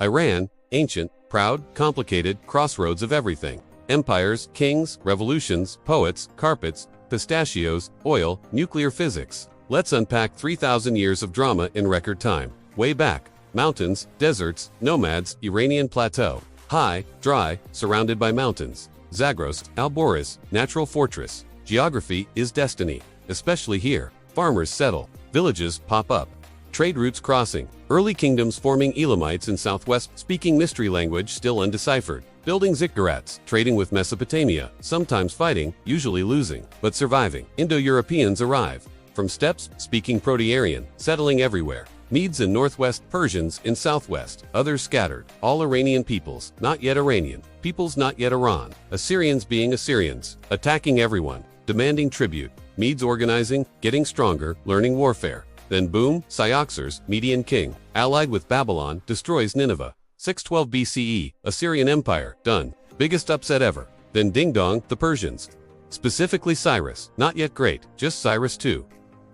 Iran, ancient, proud, complicated, crossroads of everything. Empires, kings, revolutions, poets, carpets, pistachios, oil, nuclear physics. Let's unpack 3,000 years of drama in record time. Way back. Mountains, deserts, nomads, Iranian plateau. High, dry, surrounded by mountains. Zagros, Alborz, natural fortress. Geography is destiny. Especially here. Farmers settle. Villages pop up. Trade routes crossing. Early kingdoms forming Elamites in southwest, speaking mystery language still undeciphered. Building ziggurats, trading with Mesopotamia, sometimes fighting, usually losing, but surviving. Indo-Europeans arrive. From steppes, speaking Proto-Aryan, settling everywhere. Medes in northwest, Persians in southwest, others scattered. All Iranian peoples, not yet Iranian. Peoples not yet Iran. Assyrians being Assyrians, attacking everyone, demanding tribute. Medes organizing, getting stronger, learning warfare. Then boom, Cyaxares, Median king, allied with Babylon, destroys Nineveh. 612 BCE, Assyrian Empire, done. Biggest upset ever. Then ding dong, the Persians. Specifically Cyrus, not yet great, just Cyrus II.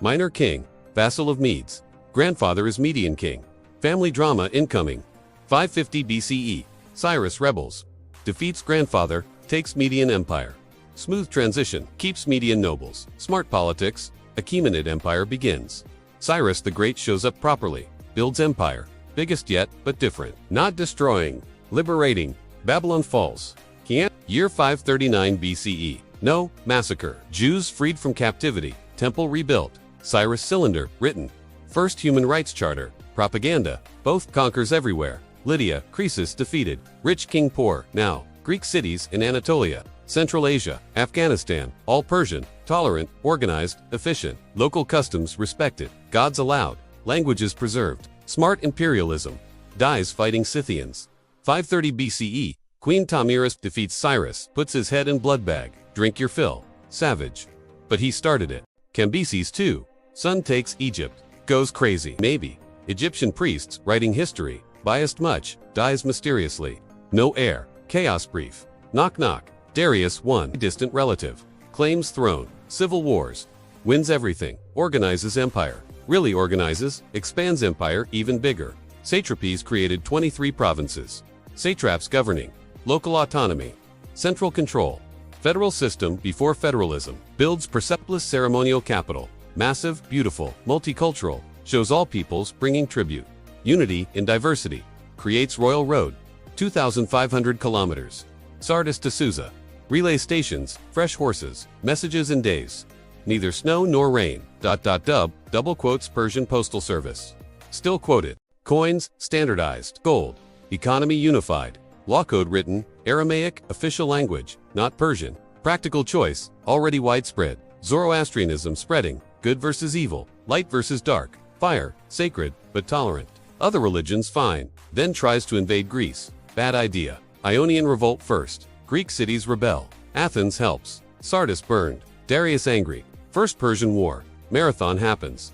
Minor king, vassal of Medes. Grandfather is Median king. Family drama incoming. 550 BCE, Cyrus rebels. Defeats grandfather, takes Median empire. Smooth transition, keeps Median nobles. Smart politics, Achaemenid empire begins. Cyrus the Great shows up properly, builds empire. Biggest yet, but different. Not destroying, liberating. Babylon falls. Year 539 BCE. No, massacre. Jews freed from captivity. Temple rebuilt. Cyrus cylinder, written. First human rights charter. Propaganda. Both conquers everywhere. Lydia, Croesus defeated. Rich king poor, now. Greek cities in Anatolia. Central Asia, Afghanistan, all Persian, tolerant, organized, efficient. Local customs respected. Gods allowed. Languages preserved. Smart imperialism. Dies fighting Scythians. 530 BCE. Queen Tamiris defeats Cyrus, puts his head in blood bag. Drink your fill. Savage. But he started it. Cambyses too. Son takes Egypt. Goes crazy. Maybe. Egyptian priests, writing history. Biased much. Dies mysteriously. No heir. Chaos brief. Knock knock. Darius I. Distant relative. Claims throne. Civil wars. Wins everything. Organizes empire. Really organizes. Expands empire even bigger. Satrapies created 23 provinces. Satraps governing. Local autonomy. Central control. Federal system before federalism. Builds Persepolis ceremonial capital. Massive, beautiful, multicultural. Shows all peoples bringing tribute. Unity in diversity. Creates royal road. 2,500 kilometers. Sardis to Susa. Relay stations, fresh horses, messages in days. Neither snow nor rain. ... double quotes Persian postal service. Still quoted. Coins, standardized. Gold. Economy unified. Law code written, Aramaic, official language, not Persian. Practical choice, already widespread. Zoroastrianism spreading, good versus evil, light versus dark. Fire, sacred, but tolerant. Other religions fine. Then tries to invade Greece. Bad idea. Ionian revolt first. Greek cities rebel. Athens helps. Sardis burned. Darius angry. First Persian War. Marathon happens.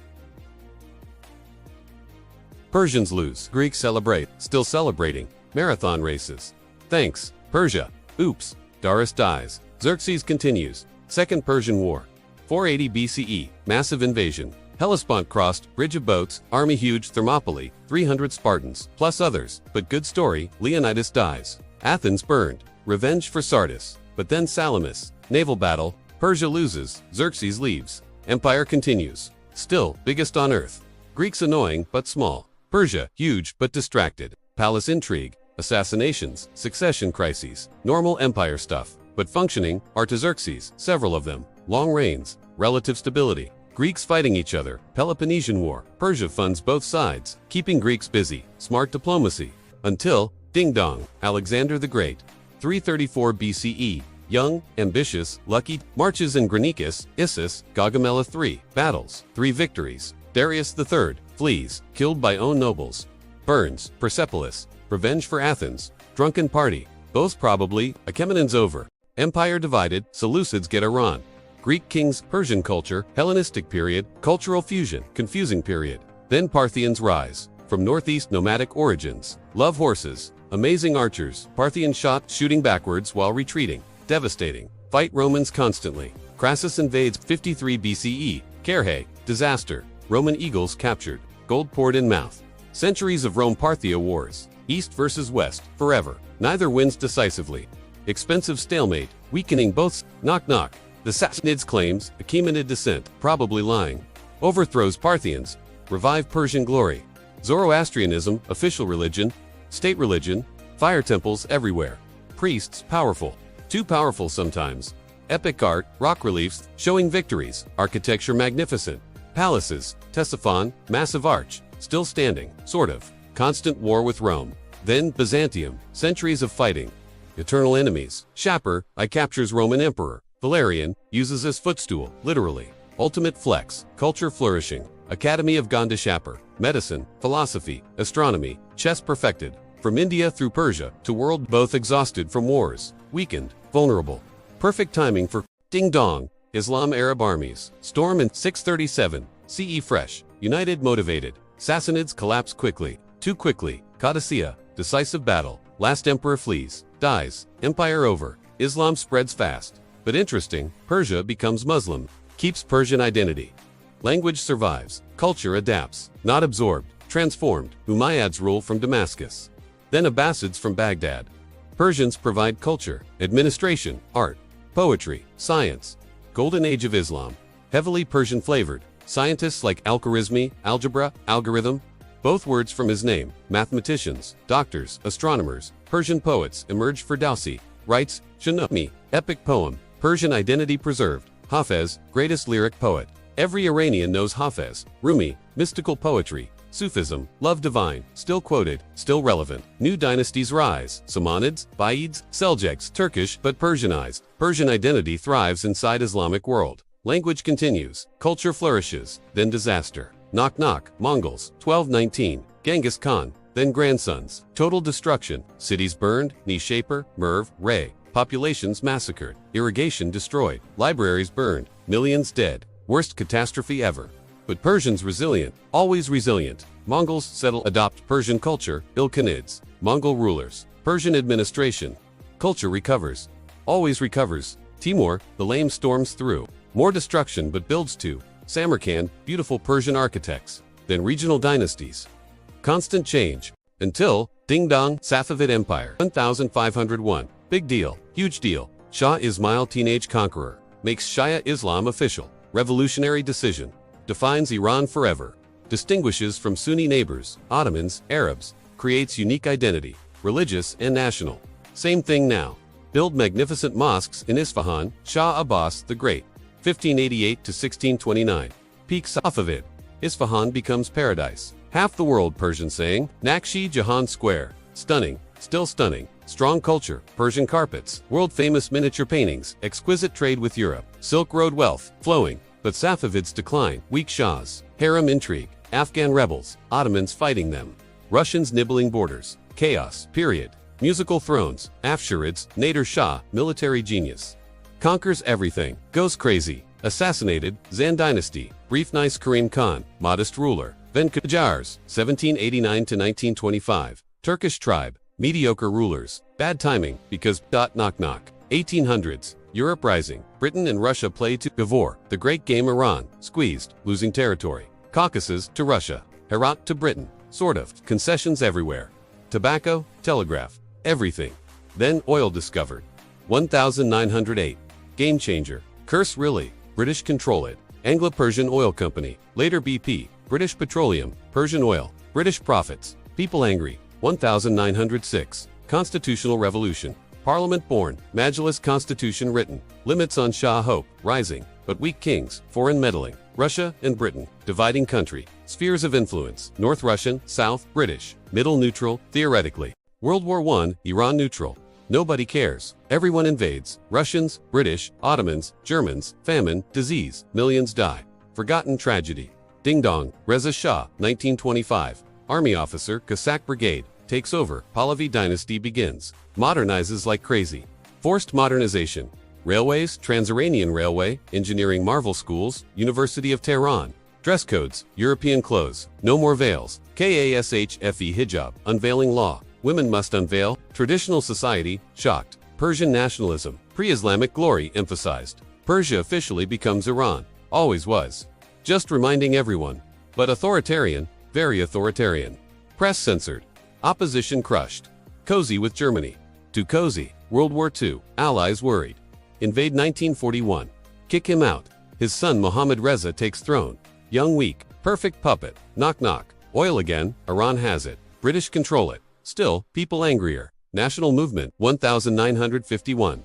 Persians lose. Greeks celebrate. Still celebrating. Marathon races. Thanks. Persia. Oops. Darius dies. Xerxes continues. Second Persian War. 480 BCE. Massive invasion. Hellespont crossed. Bridge of boats. Army huge. Thermopylae. 300 Spartans. Plus others. But good story. Leonidas dies. Athens burned. Revenge for Sardis. But then Salamis. Naval battle. Persia loses. Xerxes leaves. Empire continues. Still, biggest on earth. Greeks annoying, but small. Persia, huge, but distracted. Palace intrigue. Assassinations. Succession crises. Normal empire stuff. But functioning. Artaxerxes, several of them. Long reigns. Relative stability. Greeks fighting each other. Peloponnesian War. Persia funds both sides. Keeping Greeks busy. Smart diplomacy. Until, ding dong, Alexander the Great. 334 BCE. Young, ambitious, lucky, marches in Granicus, Issus, Gaugamela 3, battles, 3 victories. Darius III, flees, killed by own nobles. Burns, Persepolis, revenge for Athens, drunken party, both probably, Achaemenids over. Empire divided, Seleucids get Iran. Greek kings, Persian culture, Hellenistic period, cultural fusion, confusing period. Then Parthians rise. From northeast nomadic origins, love horses, amazing archers, Parthian shot shooting backwards while retreating, devastating, fight Romans constantly. Crassus invades 53 BCE, Carrhae, disaster, Roman eagles captured, gold poured in mouth. Centuries of Rome-Parthia wars, East versus West, forever. Neither wins decisively. Expensive stalemate, weakening both. Knock knock. The Safavids claims Achaemenid descent, probably lying. Overthrows Parthians. Revive Persian glory. Zoroastrianism, official religion. State religion. Fire temples everywhere. Priests powerful. Too powerful sometimes. Epic art, rock reliefs, showing victories. Architecture magnificent. Palaces, Ctesiphon, massive arch, still standing, sort of. Constant war with Rome. Then Byzantium, centuries of fighting. Eternal enemies. Shapur, I captures Roman emperor. Valerian, uses as footstool, literally. Ultimate flex, culture flourishing. Academy of Gandhi Shapur, medicine, philosophy, astronomy, chess perfected. From India through Persia to world, both exhausted from wars, weakened, vulnerable. Perfect timing for ding dong. Islam Arab armies. Storm in 637. CE fresh. United motivated. Sassanids collapse quickly. Too quickly. Qadisiyah. Decisive battle. Last emperor flees. Dies. Empire over. Islam spreads fast. But interesting, Persia becomes Muslim. Keeps Persian identity. Language survives. Culture adapts. Not absorbed. Transformed. Umayyads rule from Damascus. Then Abbasids from Baghdad. Persians provide culture, administration, art, poetry, science. Golden Age of Islam. Heavily Persian flavored. Scientists like Al-Khwarizmi, algebra, algorithm. Both words from his name. Mathematicians, doctors, astronomers, Persian poets emerged. Ferdowsi writes, Shanami, epic poem. Persian identity preserved. Hafez, greatest lyric poet. Every Iranian knows Hafez. Rumi, mystical poetry. Sufism, love divine, still quoted, still relevant. New dynasties rise. Samanids, Buyids, Seljuks, Turkish but Persianized. Persian identity thrives inside Islamic world. Language continues. Culture flourishes. Then disaster. Knock knock. Mongols, 1219. Genghis Khan. Then grandsons. Total destruction. Cities burned. Nishapur, Merv, Ray. Populations massacred. Irrigation destroyed. Libraries burned. Millions dead. Worst catastrophe ever. But Persians resilient, always resilient. Mongols settle, adopt Persian culture. Ilkhanids, Mongol rulers. Persian administration. Culture recovers, always recovers. Timur, the lame storms through. More destruction but builds too. Samarkand, beautiful Persian architects. Then regional dynasties. Constant change. Until, ding dong, Safavid Empire. 1501. Big deal, huge deal. Shah Ismail, teenage conqueror. Makes Shia Islam official. Revolutionary decision. Defines Iran forever. Distinguishes from Sunni neighbors, Ottomans, Arabs. Creates unique identity, religious and national. Same thing now. Build magnificent mosques in Isfahan. Shah Abbas the Great. 1588 to 1629. Peak Safavid. Isfahan becomes paradise. Half the world Persian saying. Nakshi Jahan Square. Stunning, still stunning. Strong culture, Persian carpets, world-famous miniature paintings, exquisite trade with Europe, Silk Road wealth, flowing. But Safavids decline, weak Shahs, harem intrigue, Afghan rebels, Ottomans fighting them, Russians nibbling borders, chaos, period. Musical thrones, Afsharids, Nader Shah, military genius. Conquers everything, goes crazy, assassinated, Zand dynasty, brief nice Karim Khan, modest ruler. Then Qajars, 1789 to 1925, Turkish tribe, mediocre rulers, bad timing, because, knock knock. 1800s, Europe rising, Britain and Russia play to Gavor, the great game Iran, squeezed, losing territory. Caucasus to Russia, Herat to Britain, sort of, concessions everywhere. Tobacco, telegraph, everything. Then oil discovered. 1908, game changer, curse really, British control it. Anglo-Persian Oil Company, later BP, British Petroleum, Persian oil, British profits, people angry. 1906, constitutional revolution. Parliament born, Majlis Constitution written, limits on Shah hope, rising, but weak kings, foreign meddling, Russia and Britain, dividing country, spheres of influence, North Russian, South, British, middle neutral, theoretically. World War I, Iran neutral. Nobody cares, everyone invades, Russians, British, Ottomans, Germans, famine, disease, millions die. Forgotten tragedy. Ding dong, Reza Shah, 1925, army officer, Cossack Brigade. Takes over, Pahlavi dynasty begins. Modernizes like crazy. Forced modernization. Railways, Trans-Iranian Railway, engineering marvel schools, University of Tehran. Dress codes, European clothes, no more veils. Kashfe hijab, unveiling law. Women must unveil. Traditional society, shocked. Persian nationalism, pre-Islamic glory emphasized. Persia officially becomes Iran. Always was. Just reminding everyone. But authoritarian, very authoritarian. Press censored. Opposition crushed. Cozy with Germany. Too cozy. World War II. Allies worried. Invade 1941. Kick him out. His son Mohammad Reza takes throne. Young weak. Perfect puppet. Knock knock. Oil again. Iran has it. British control it. Still, people angrier. National movement 1951.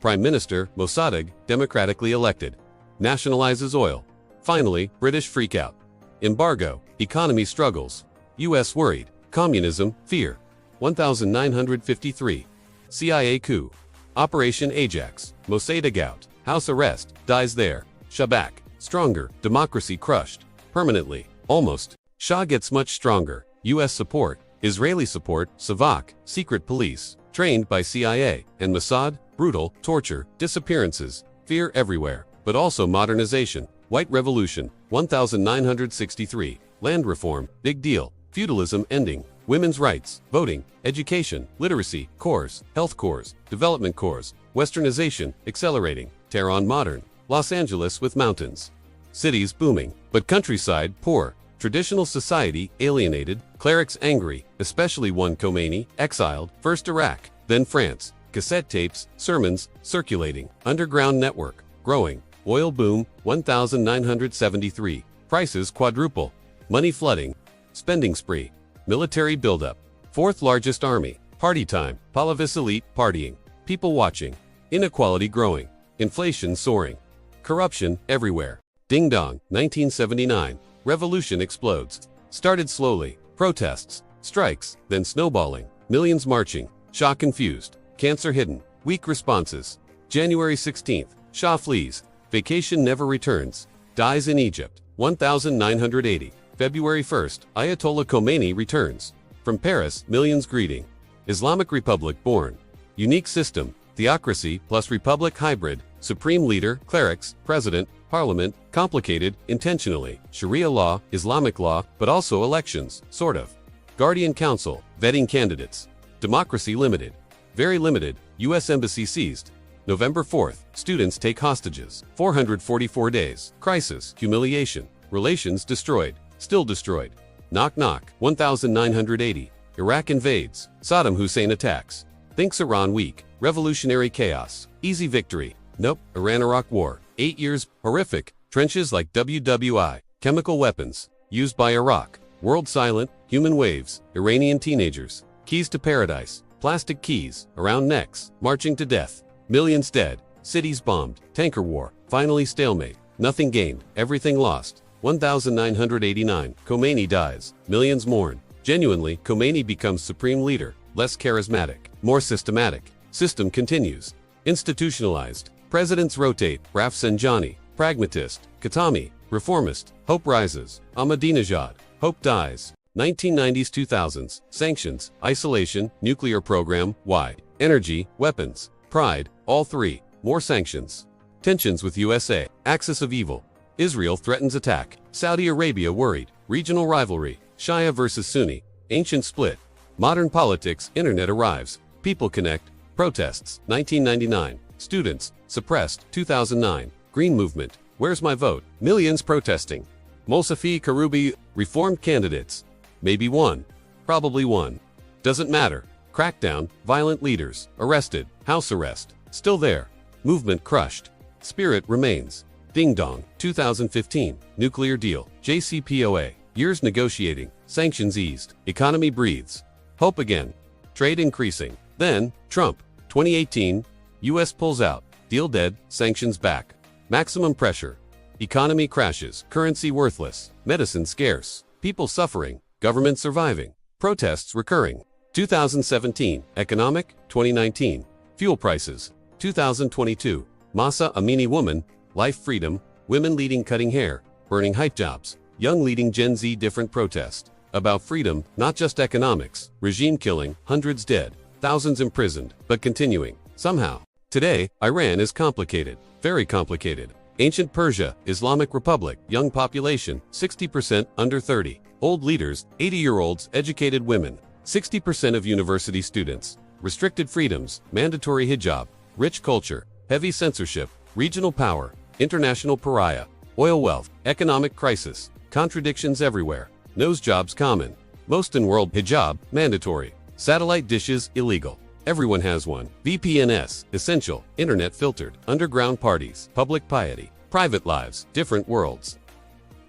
Prime Minister Mossadegh, democratically elected. Nationalizes oil. Finally, British freak out. Embargo. Economy struggles. US worried. Communism, fear. 1953. CIA coup. Operation Ajax. Mossadegh out. House arrest. Dies there. Shah back. Stronger. Democracy crushed. Permanently. Almost. Shah gets much stronger. US support. Israeli support. Savak. Secret police. Trained by CIA and Mossad. Brutal. Torture. Disappearances. Fear everywhere. But also modernization. White Revolution. 1963. Land reform. Big deal. Feudalism ending. Women's rights. Voting. Education. Literacy. Corps. Health corps. Development corps. Westernization. Accelerating. Tehran modern. Los Angeles with mountains. Cities booming. But countryside poor. Traditional society alienated. Clerics angry. Especially one Khomeini. Exiled. First Iraq. Then France. Cassette tapes. Sermons. Circulating. Underground network. Growing. Oil boom. 1973. Prices quadruple. Money flooding. Spending spree. Military buildup. Fourth largest army. Party time. Palavis elite partying. People watching. Inequality growing. Inflation soaring. Corruption everywhere. Ding dong. 1979. Revolution explodes. Started slowly. Protests. Strikes. Then snowballing. Millions marching. Shah confused. Cancer hidden. Weak responses. January 16th. Shah flees. Vacation never returns. Dies in Egypt. 1980. February 1st. Ayatollah Khomeini returns. From Paris, millions greeting. Islamic Republic born. Unique system. Theocracy plus republic hybrid. Supreme leader, clerics, president, parliament, complicated, intentionally. Sharia law, Islamic law, but also elections, sort of. Guardian Council, vetting candidates. Democracy limited. Very limited. U.S. Embassy seized. November 4th. Students take hostages. 444 days. Crisis. Humiliation. Relations destroyed. Still destroyed. Knock knock. 1980. Iraq invades. Saddam Hussein attacks. Thinks Iran weak. Revolutionary chaos. Easy victory. Nope. Iran-Iraq war. 8 years. Horrific. Trenches like WWI. Chemical weapons. Used by Iraq. World silent. Human waves. Iranian teenagers. Keys to paradise. Plastic keys. Around necks. Marching to death. Millions dead. Cities bombed. Tanker war. Finally stalemate. Nothing gained. Everything lost. 1989. Khomeini dies. Millions mourn. Genuinely, Khomeini becomes supreme leader. Less charismatic. More systematic. System continues. Institutionalized. Presidents rotate. Rafsanjani. Pragmatist. Khatami. Reformist. Hope rises. Ahmadinejad. Hope dies. 1990s 2000s. Sanctions. Isolation. Nuclear program. Why? Energy. Weapons. Pride. All three. More sanctions. Tensions with USA. Axis of evil. Israel threatens attack. Saudi Arabia worried. Regional rivalry. Shia versus Sunni. Ancient split. Modern politics. Internet arrives. People connect. Protests. 1999. Students. Suppressed. 2009. Green movement. Where's my vote? Millions protesting. Mossafi Karoubi. Reformed candidates. Maybe one. Probably one. Doesn't matter. Crackdown. Violent leaders. Arrested. House arrest. Still there. Movement crushed. Spirit remains. Ding dong. 2015. Nuclear deal. JCPOA. Years negotiating. Sanctions eased. Economy breathes. Hope again. Trade increasing. Then, Trump. 2018. US pulls out. Deal dead. Sanctions back. Maximum pressure. Economy crashes. Currency worthless. Medicine scarce. People suffering. Government surviving. Protests recurring. 2017. Economic. 2019. Fuel prices. 2022. Mahsa Amini woman. Life freedom. Women leading cutting hair. Burning hype jobs. Young leading Gen Z different protest. About freedom, not just economics. Regime killing. Hundreds dead. Thousands imprisoned. But continuing. Somehow. Today, Iran is complicated. Very complicated. Ancient Persia, Islamic Republic, young population, 60% under 30. Old leaders, 80-year-olds, educated women. 60% of university students. Restricted freedoms, mandatory hijab. Rich culture, heavy censorship, regional power, international pariah. Oil wealth, economic crisis. Contradictions everywhere. Nose jobs common. Most in world hijab, mandatory. Satellite dishes, illegal. Everyone has one. VPNs, essential. Internet filtered. Underground parties, public piety. Private lives, different worlds.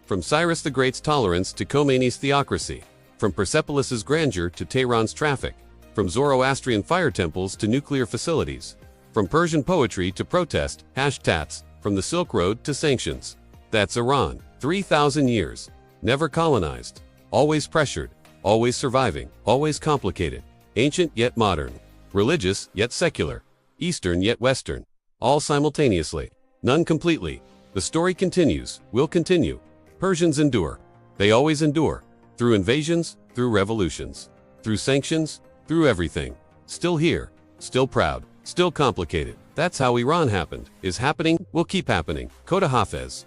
From Cyrus the Great's tolerance to Khomeini's theocracy. From Persepolis' grandeur to Tehran's traffic. From Zoroastrian fire temples to nuclear facilities. From Persian poetry to protest, #tats, from the Silk Road to sanctions. That's Iran. 3,000 years. Never colonized. Always pressured. Always surviving. Always complicated. Ancient yet modern. Religious yet secular. Eastern yet Western. All simultaneously. None completely. The story continues, will continue. Persians endure. They always endure. Through invasions, through revolutions. Through sanctions, through everything. Still here. Still proud. Still complicated. That's how Iran happened, is happening, will keep happening. Khoda Hafez.